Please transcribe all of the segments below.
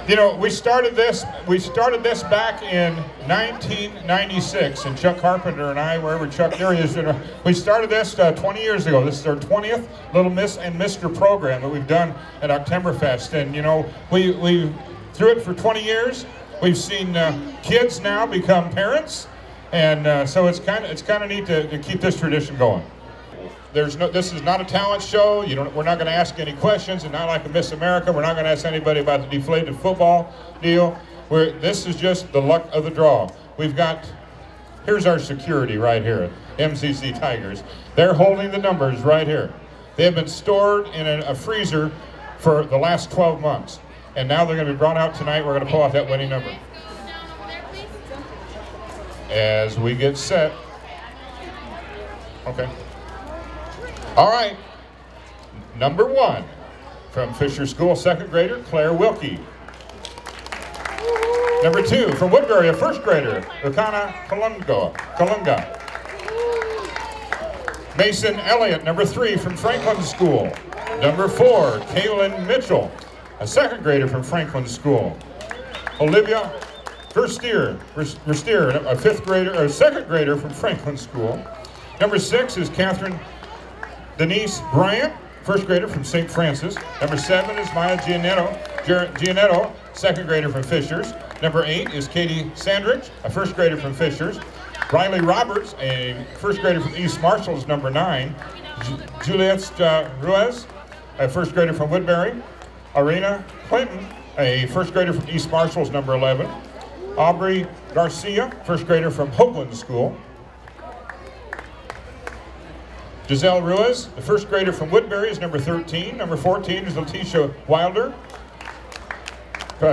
You know, we started this back in 1996, and Chuck Carpenter and I, wherever Chuck there is, we started this 20 years ago. This is our 20th Little Miss and Mr. program that we've done at Oktemberfest, and you know, we through it for 20 years. We've seen kids now become parents, and so it's kind of neat to keep this tradition going. This is not a talent show. We're not going to ask any questions, and not like a Miss America. We're not going to ask anybody about the deflated football deal. This is just the luck of the draw. Here's our security right here, MCC Tigers. They're holding the numbers right here. They have been stored in a freezer for the last 12 months, and now they're going to be brought out tonight. We're going to pull out that winning number. As we get set. Okay. All right, number 1 from Fisher School, second grader, Claire Wilkie. Number 2 from Woodbury, a first grader, Ukana Kalunga. Mason Elliott, number 3 from Franklin School. Number 4, Kaylin Mitchell, a second grader from Franklin School. Olivia Versteer, a second grader from Franklin School. Number 6 is Catherine Denise Bryant, first grader from St. Francis. Number 7 is Maya Gianetto, second grader from Fishers. Number 8 is Katie Sandrich, a first grader from Fishers. Riley Roberts, a first grader from East Marshall, is number 9. Juliet Ruiz, a first grader from Woodbury. Arena Clinton, a first grader from East Marshall, is number 11. Aubrey Garcia, first grader from Hoagland School. Giselle Ruiz, the first grader from Woodbury, is number 13. Number 14 is Letitia Wilder,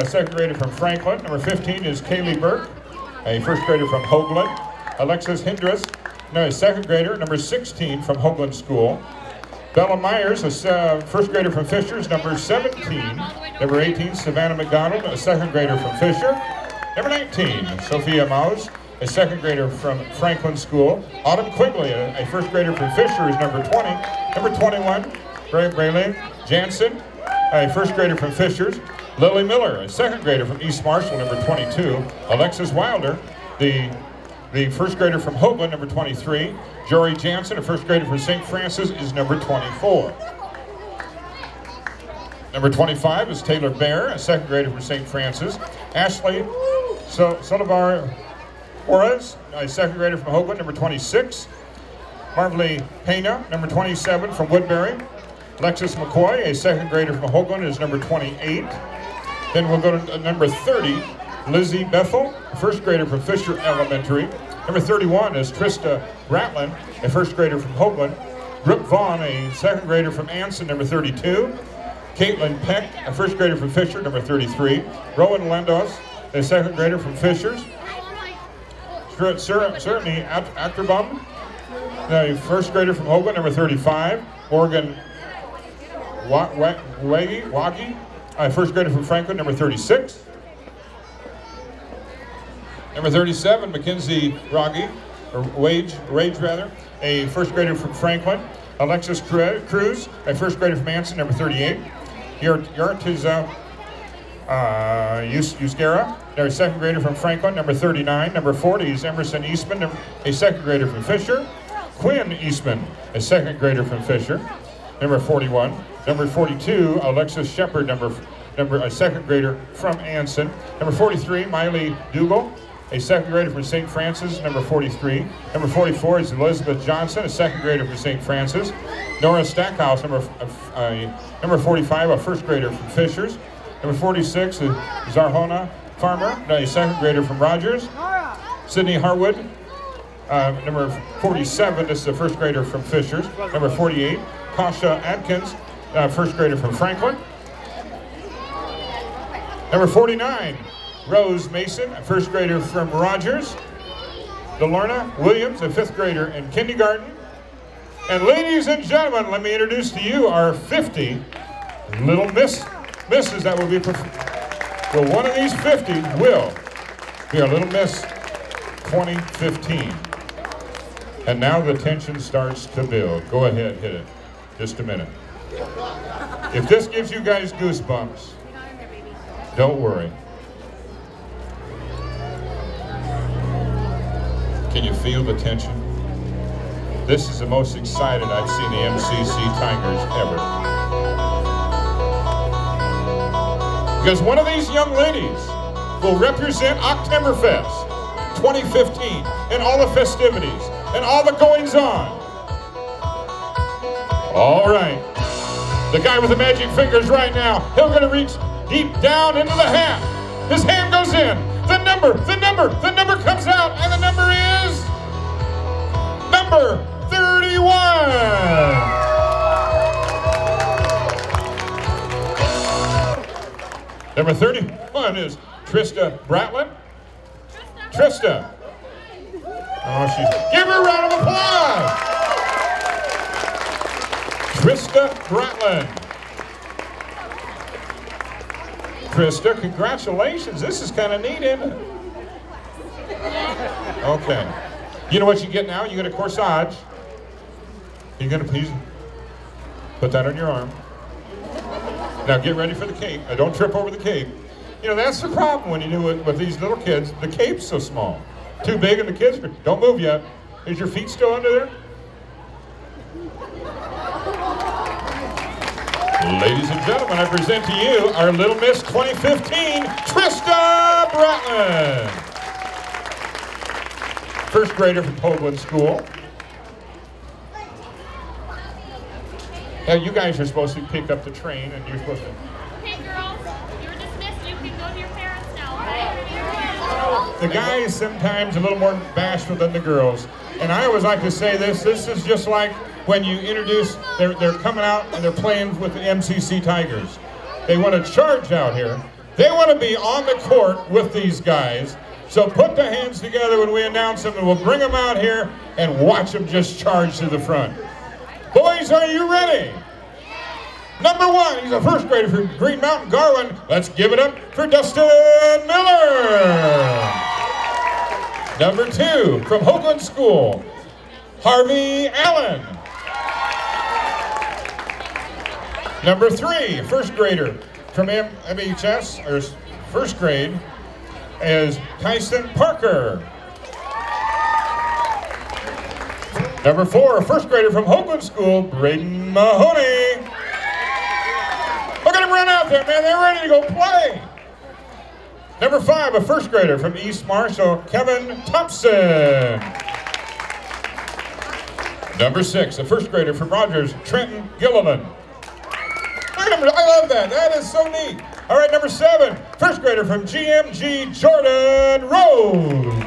second grader from Franklin. Number 15 is Kaylee Burke, a first grader from Hoagland. Alexis Hindras, a second grader, number 16 from Hoagland School. Bella Myers, a first grader from Fishers, number 17. Number 18, Savannah McDonald, a second grader from Fisher. Number 19, Sophia Maus, a second grader from Franklin School. Autumn Quigley, a first grader from Fisher, is number 20. Number 21, Braylon Jansen, a first grader from Fishers. Lily Miller, a second grader from East Marshall, number 22. Alexis Wilder, the first grader from Hoagland, number 23. Jory Jansen, a first grader from St. Francis, is number 24. Number 25 is Taylor Bear, a second grader from St. Francis. Ashley Solivar Juarez, a second grader from Hoagland, number 26. Marvely Pena, number 27 from Woodbury. Alexis McCoy, a second grader from Hoagland, is number 28. Then we'll go to number 30, Lizzie Bethel, a first grader from Fisher Elementary. Number 31 is Trista Ratlin, a first grader from Hoagland. Brooke Vaughn, a second grader from Anson, number 32. Caitlin Peck, a first grader from Fisher, number 33. Rowan Landos, a second grader from Fishers. Certainly Acterbum, a first grader from Hoagland, number 35. Morgan Waggy, a first grader from Franklin, number 36. Number 37, Mackenzie Rage, a first grader from Franklin. Alexis Cruz, a first grader from Anson, number 38. Yartiza Euskera, a second grader from Franklin, number 39. Number 40 is Emerson Eastman, a second grader from Fisher. Quinn Eastman, a second grader from Fisher. Number 41. Number 42, Alexis Shepard, a second grader from Anson. Number 43, Miley Dougal, a second grader from St. Francis, number 43. Number 44 is Elizabeth Johnson, a second grader from St. Francis. Nora Stackhouse, number 45, a first grader from Fishers. Number 46 is Zarhona Farmer, a second grader from Rogers. Sydney Harwood, number 47, this is a first grader from Fishers. Number 48, Kasha Adkins, first grader from Franklin. Number 49, Rose Mason, a first grader from Rogers. Delorna Williams, a fifth grader in kindergarten. And ladies and gentlemen, let me introduce to you our 50 little misses that will be performed. Well, one of these 50 will be our Little Miss 2015. And now the tension starts to build. Go ahead, hit it. Just a minute. If this gives you guys goosebumps, Don't worry. Can you feel the tension? This is the most excited I've seen the MCC Tigers ever. Because one of these young ladies will represent Oktemberfest 2015 and all the festivities and all the goings on. All right. The guy with the magic fingers right now, he's going to reach deep down into the hat. His hand goes in. The number comes out, and the number is number 31. Number 31 is Trista Bratlin. Trista. Oh, give her a round of applause. Trista Bratlin. Trista, congratulations. This is kind of neat, isn't it? Okay. You know what you get now? You get a corsage. You're going to put that on your arm. Now get ready for the cape. Now don't trip over the cape. You know, that's the problem when you do it with these little kids. The cape's so small. Too big and the kids, don't move yet. Is your feet still under there? Ladies and gentlemen, I present to you our Little Miss 2015, Trista Bratlin. First grader from Hoagland School. Now you guys are supposed to pick up the train and you're supposed to... Okay girls, you're dismissed. You can go to your parents now, okay? The guys sometimes a little more bashful than the girls. And I always like to say this is just like when you introduce, they're coming out and they're playing with the MCC Tigers. They want to charge out here. They want to be on the court with these guys. So put the hands together when we announce them and we'll bring them out here and watch them just charge to the front. Boys, are you ready? Number 1, he's a first grader from Green Mountain, Garland. Let's give it up for Dustin Miller. Number 2, from Hoagland School, Harvey Allen. Number 3, first grader from MHS, or first grade, is Tyson Parker. Number 4, first grader from Hoagland School, Braden Mahoney. Look at him run out there, man. They're ready to go play. Number 5, a first grader from East Marshall, Kevin Thompson. Number 6, a first grader from Rogers, Trenton Gilliland. Look at him. I love that. That is so neat. All right, number 7, first grader from GMG, Jordan Rose.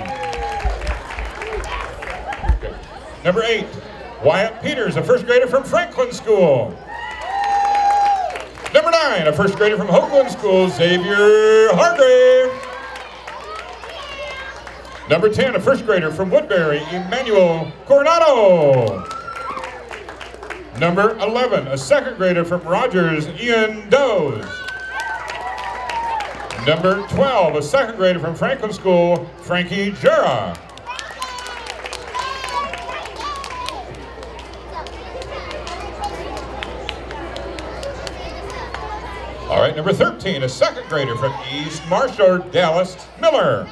Number 8, Wyatt Peters, a first grader from Franklin School. Number 9, a first grader from Hoagland School, Xavier Hargrave. Number 10, a first grader from Woodbury, Emmanuel Coronado. Number 11, a second grader from Rogers, Ian Doze. Number 12, a second grader from Franklin School, Frankie Jura. All right, number 13, a second grader from East Marshall, Dallas Miller.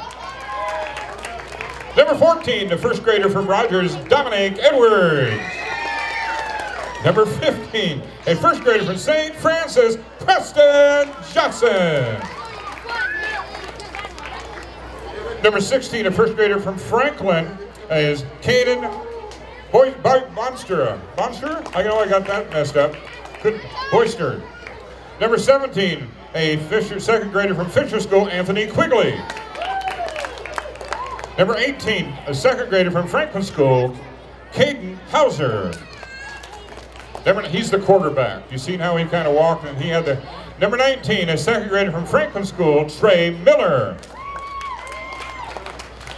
Number 14, a first grader from Rogers, Dominic Edwards. Number 15, a first grader from St. Francis, Preston Johnson. Number 16, a first grader from Franklin, is Caden Bonster. Bonster? I know I got that messed up. Good. Boyster. Number 17, a second grader from Fisher School, Anthony Quigley. Number 18, a second grader from Franklin School, Caden Hauser. He's the quarterback. You seen how he kind of walked and he had the... Number 19, a second grader from Franklin School, Trey Miller.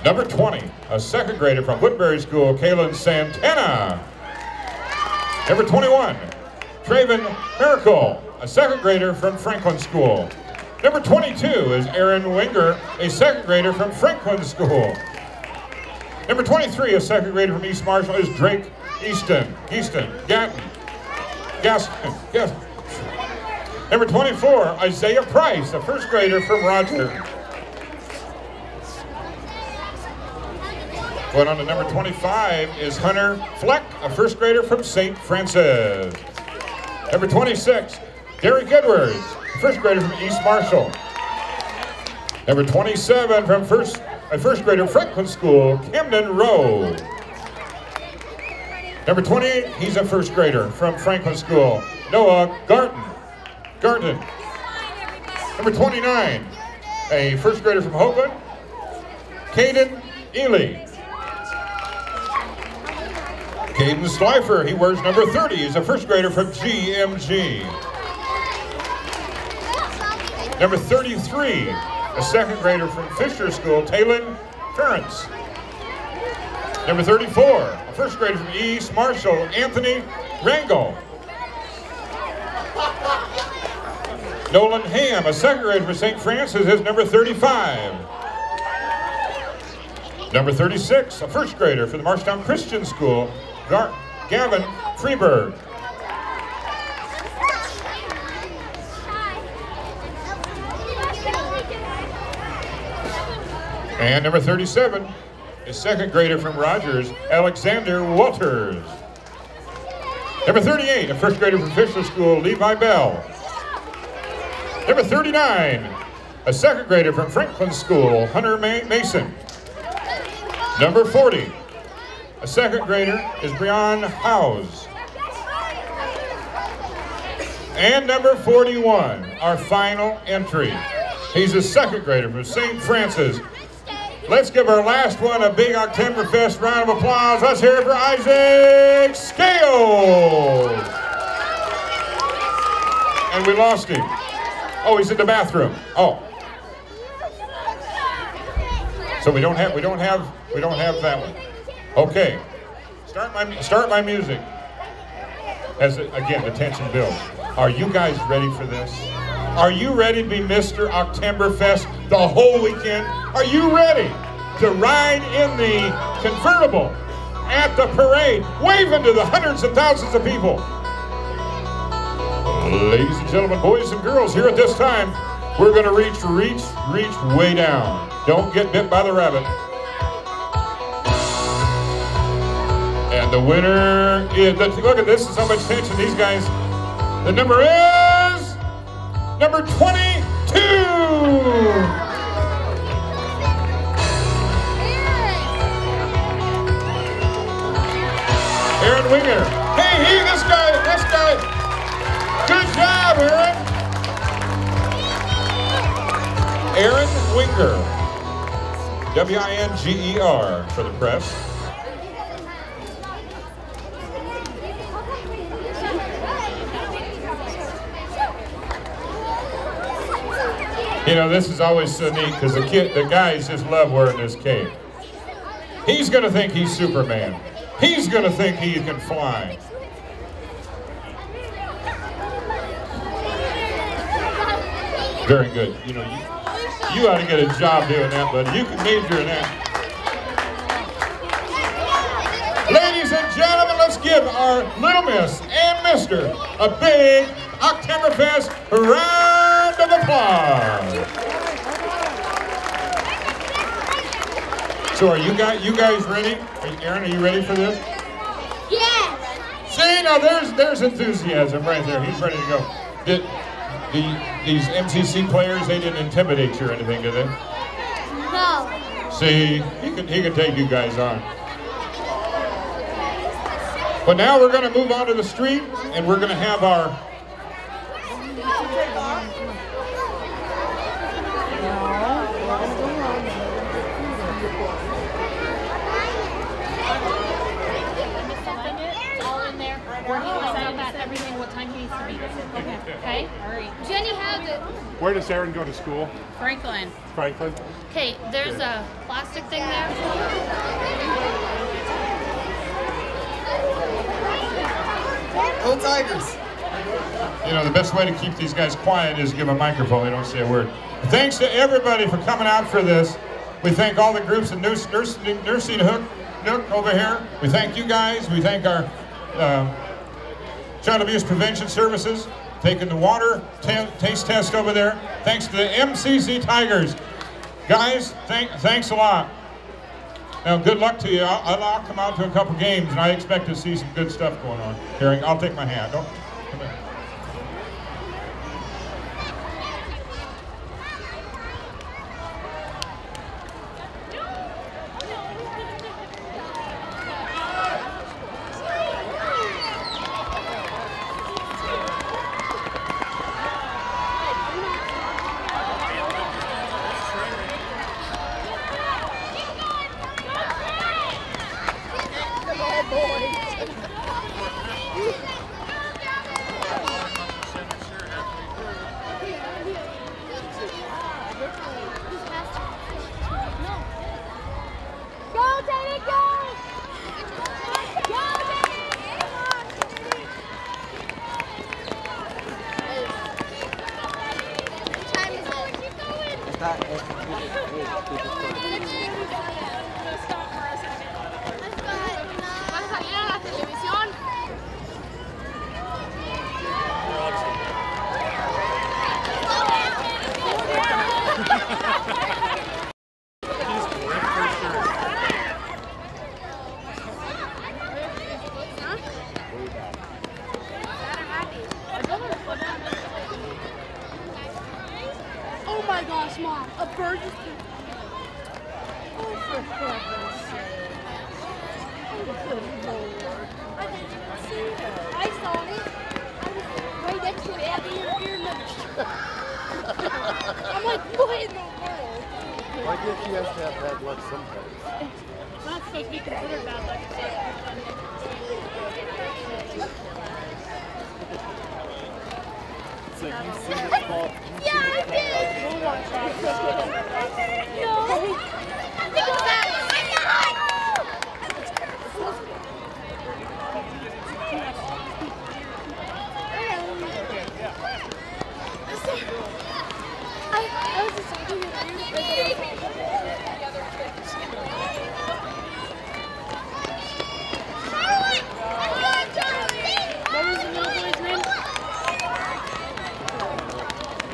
Number 20, a second grader from Woodbury School, Kaylin Santana. Number 21, Traven Miracle, a second grader from Franklin School. Number 22 is Aaron Winger, a second grader from Franklin School. Number 23, a second grader from East Marshall, is Drake Gaston. Number 24, Isaiah Price, a first grader from Roger. Going on to number 25 is Hunter Fleck, a first grader from St. Francis. Number 26, Derek Edwards, first grader from East Marshall. Number 27 from first grader Franklin School, Camden Road. Number 28, he's a first grader from Franklin School, Noah Garton. Number 29, a first grader from Hoagland, Caden Ely. Caden Slifer, he wears number 30. He's a first grader from GMG. Number 33, a second grader from Fisher School, Talon Ference. Number 34, a first grader from East Marshall, Anthony Rangel. Nolan Ham, a second grader from St. Francis, is number 35. Number 36, a first grader for the Marshalltown Christian School, Gavin Freeberg. And number 37, a second grader from Rogers, Alexander Walters. Number 38, a first grader from Fisher School, Levi Bell. Number 39, a second grader from Franklin School, Hunter Mason. Number 40, a second grader is Breon Howes. And number 41, our final entry. He's a second grader from St. Francis. Let's give our last one a big Oktemberfest round of applause. Let's hear it for Isaac Scales. And we lost him. Oh, he's in the bathroom. Oh. So we don't have that one. Okay. Start my music. As again, the tension builds. Are you guys ready for this? Are you ready to be Mr. Oktemberfest the whole weekend? Are you ready to ride in the convertible at the parade, waving to the hundreds and thousands of people? Ladies and gentlemen, boys and girls, here at this time, we're going to reach way down. Don't get bit by the rabbit. And the winner is, look at this, is how much tension these guys, the number is number 22. Aaron Winger. Hey, this guy. Good job, Aaron. Aaron Winger. W-I-N-G-E-R for the press. You know, this is always so neat because the guys just love wearing this cape. He's going to think he's Superman. He's going to think he can fly. Very good. You know, you ought to get a job doing that, buddy. You can major in that. Ladies and gentlemen, let's give our Little Miss and Mister a big Oktemberfest round of applause. So are you guys ready? Aaron, are you ready for this? Yes. See, now there's enthusiasm right there. He's ready to go. These MCC players, they didn't intimidate you or anything, did they? No. See, he can take you guys on. But now we're going to move on to the street, and we're going to have our... Everything, what time he needs to be there. Okay? All right. Jenny has it. Where does Aaron go to school? Franklin. Franklin? Okay, there's a plastic thing there. Go Tigers! You know, the best way to keep these guys quiet is give them a microphone. They don't say a word. Thanks to everybody for coming out for this. We thank all the groups in Nursing Nook over here. We thank you guys. We thank our Child Abuse Prevention Services. taking the water taste test over there. Thanks to the MCC Tigers. Guys, thanks a lot. Now, good luck to you. I'll come out to a couple games, and I expect to see some good stuff going on. Here, I'll take my hat. Don't, come here. Oh my gosh, Mom, a bird just... Oh, for heaven's sake. Oh, good Lord. I didn't even see it. I saw it. I was right next to it at the internet. I'm like, what in the world? Why did she have to have bad luck sometimes? It's not supposed to be considered bad luck. So you see it fall. Yeah, I did! We'll watch that. No. I was just talking to What was the little boy's name?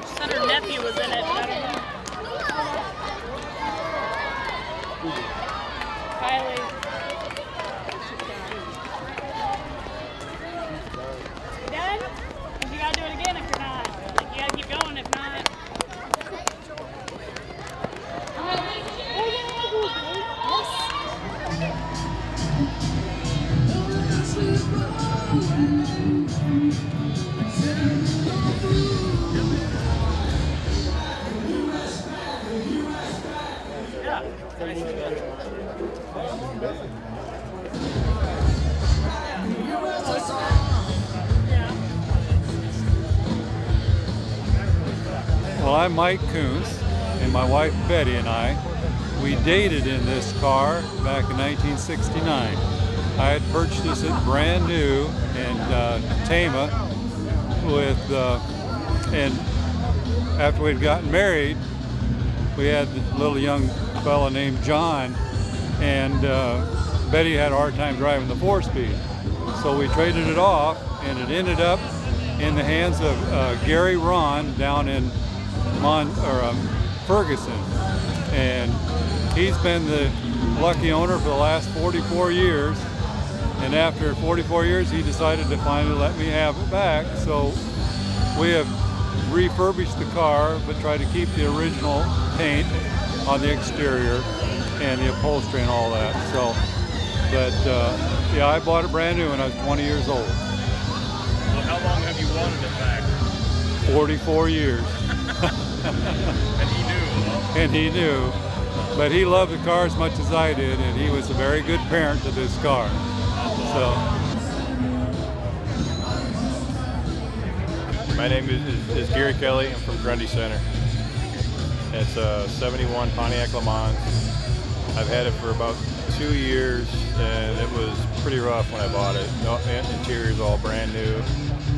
Said her nephew was in it, but I don't know. Kylie. You done? 'Cause you gotta do it again if you're not. Like, you gotta keep going if not. Well, I'm Mike Kuntz, and my wife Betty and we dated in this car back in 1969. I had purchased it brand new in Tama and after we'd gotten married, we had a little young fella named John, and Betty had a hard time driving the 4-speed. So we traded it off, and it ended up in the hands of Gary Ron down in Ferguson. And he's been the lucky owner for the last 44 years. And after 44 years, he decided to finally let me have it back. So we have refurbished the car, but tried to keep the original paint on the exterior and the upholstery and all that. So, but yeah, I bought it brand new when I was 20 years old. Well, how long have you wanted it back? 44 years. And he knew. And he knew. But he loved the car as much as I did, and he was a very good parent to this car. So. My name is Gary Kelly. I'm from Grundy Center. It's a 71 Pontiac Le Mans. I've had it for about 2 years, and it was pretty rough when I bought it. No, interior's all brand new.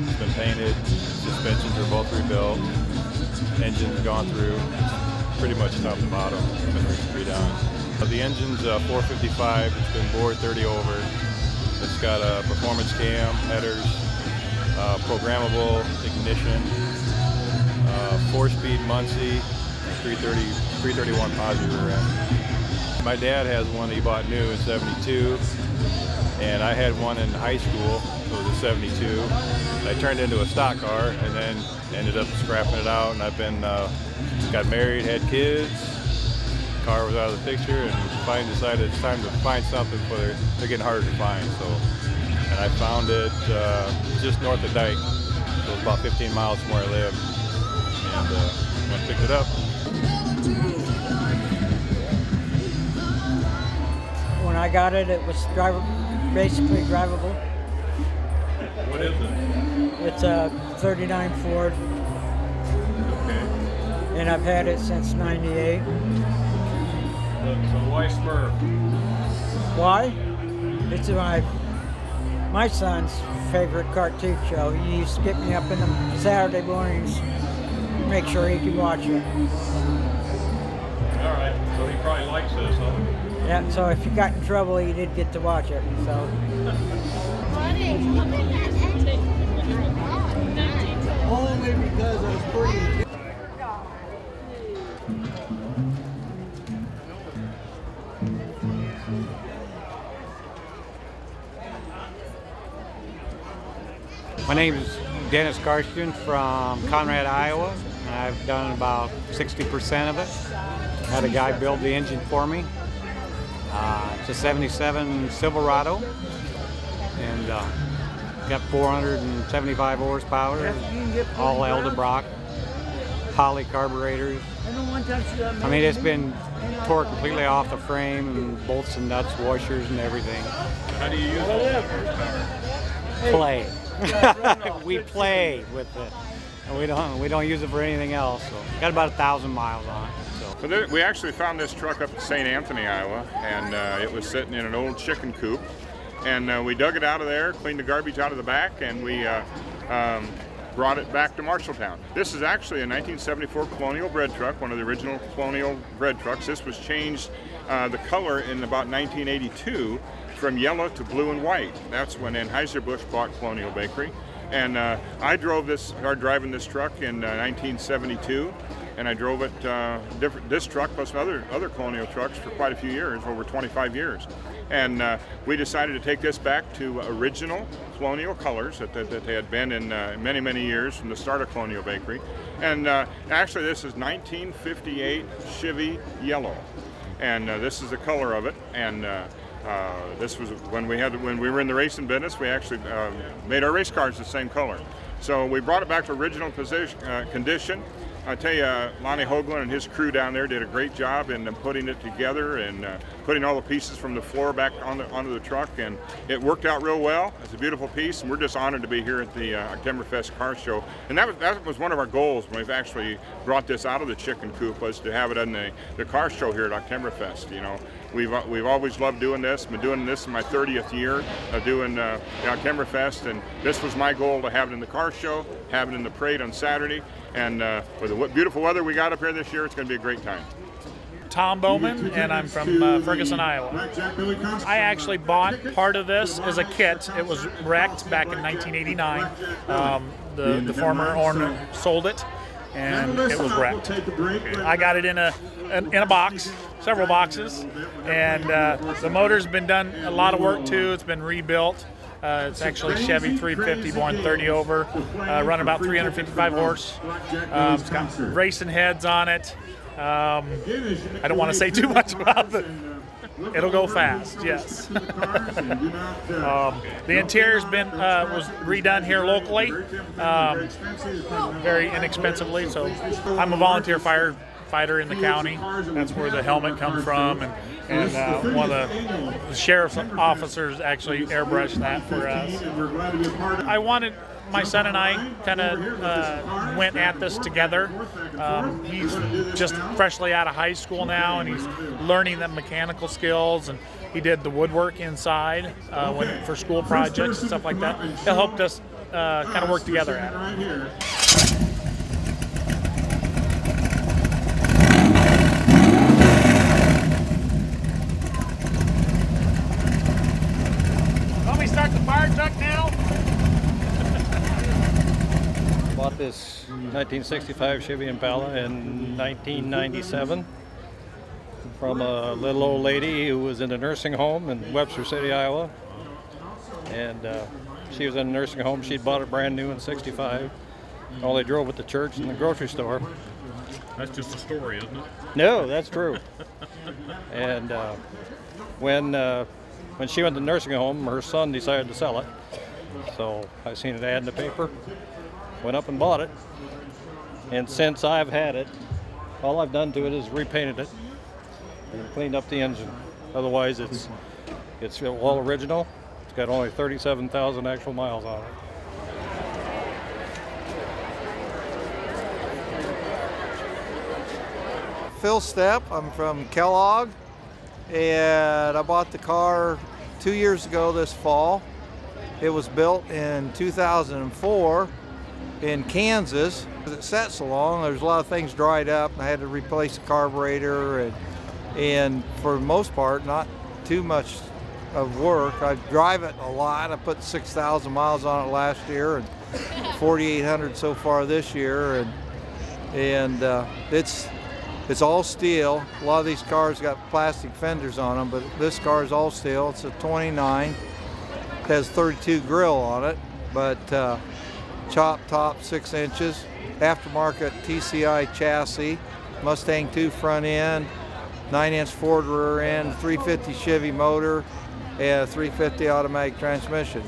It's been painted. Suspensions are both rebuilt. Engine's gone through. Pretty much top to bottom. Been redone. The engine's 455. It's been bored 30 over. It's got a performance cam, headers, programmable ignition, 4-speed Muncie, 331 positive rear end. My dad has one that he bought new in '72, and I had one in high school. It was a '72. I turned it into a stock car, and then ended up scrapping it out. And I've been got married, had kids. The car was out of the picture, and finally decided it's time to find something for they're getting harder to find. So, and I found it just north of Dyke. So it was about 15 miles from where I live, and went and picked it up. When I got it, it was basically drivable. What is it? It's a '39 Ford, Okay. and I've had it since '98. So why Smurf? Why? It's my son's favorite cartoon show. He used to get me up in the Saturday mornings, make sure he could watch it. All right. So he probably likes this, huh? Yeah, so if he got in trouble, he did get to watch it. So. Only because I was pretty. My name is Dennis Karsten from Conrad, Iowa. I've done about 60% of it. Had a guy build the engine for me. It's a '77 Silverado, and got 475 horsepower, all Eldebrock, poly carburetors. I mean, it's been tore completely off the frame, and bolts and nuts, washers, and everything. How do you use all that horsepower? Play. We play with it, and we don't use it for anything else. So got about 1,000 miles on it. So we actually found this truck up at St. Anthony, Iowa, and it was sitting in an old chicken coop. And we dug it out of there, cleaned the garbage out of the back, and we brought it back to Marshalltown. This is actually a 1974 Colonial bread truck, one of the original Colonial bread trucks. This was changed the color in about 1982 from yellow to blue and white. That's when Anheuser-Busch bought Colonial Bakery. And I started driving this truck in 1972, and I drove it, this truck plus other Colonial trucks for quite a few years, over 25 years. And we decided to take this back to original Colonial colors that they had been in many, many years from the start of Colonial Bakery. And actually this is 1958 Chevy Yellow. And this is the color of it. And this was when we were in the racing business. We actually made our race cars the same color. So we brought it back to original condition. I tell you, Lonnie Hoagland and his crew down there did a great job in putting it together and putting all the pieces from the floor back onto the truck, and it worked out real well. It's a beautiful piece, and we're just honored to be here at the Oktemberfest car show. And that was one of our goals when we've actually brought this out of the chicken coop, was to have it in the car show here at Oktemberfest. You know, we've always loved doing this. Been doing this in my 30th year of doing the Oktemberfest, and this was my goal, to have it in the car show, have it in the parade on Saturday. And with the beautiful weather we got up here this year, it's going to be a great time. Tom Bowman, and I'm from Ferguson, Iowa. I actually bought part of this as a kit. It was wrecked back in 1989. The former owner sold it, and it was wrecked. I got it in a box, several boxes, and the motor's been done a lot of work to. It's been rebuilt. It's actually Chevy 350 born 30 over, running about 355 horse. It's got racing heads on it. I don't want to say too much about it. It'll go fast, yes. The interior's was redone here locally, very inexpensively. So I'm a volunteer firefighter in the county. That's where the helmet comes from, and one of the sheriff's officers actually airbrushed that for us. I wanted, my son and I kind of went at this together. He's just freshly out of high school now, and he's learning the mechanical skills, and he did the woodwork inside for school projects and stuff like that. It helped us kind of work together at it. Start the fire truck now. 1965 Chevy Impala in 1997 from a little old lady who was in a nursing home in Webster City, Iowa. And she was in a nursing home. She'd bought it brand new in '65. All they drove it to church and the grocery store. That's just a story, isn't it? No, that's true. And when she went to the nursing home, her son decided to sell it. So I seen an ad in the paper, went up and bought it. And since I've had it, all I've done to it is repainted it and cleaned up the engine. Otherwise, it's all original. It's got only 37,000 actual miles on it. Phil Stepp, I'm from Kellogg, and I bought the car 2 years ago this fall. It was built in 2004 in Kansas. It sat so long, there's a lot of things dried up, and I had to replace the carburetor, and for the most part, not too much of work. I drive it a lot. I put 6,000 miles on it last year and 4,800 so far this year, and it's all steel. A lot of these cars got plastic fenders on them, but this car is all steel. It's a 29. It has 32 grill on it, but chop top 6 inches. Aftermarket TCI chassis, Mustang 2 front end, 9-inch Ford rear end, 350 Chevy motor, and a 350 automatic transmission.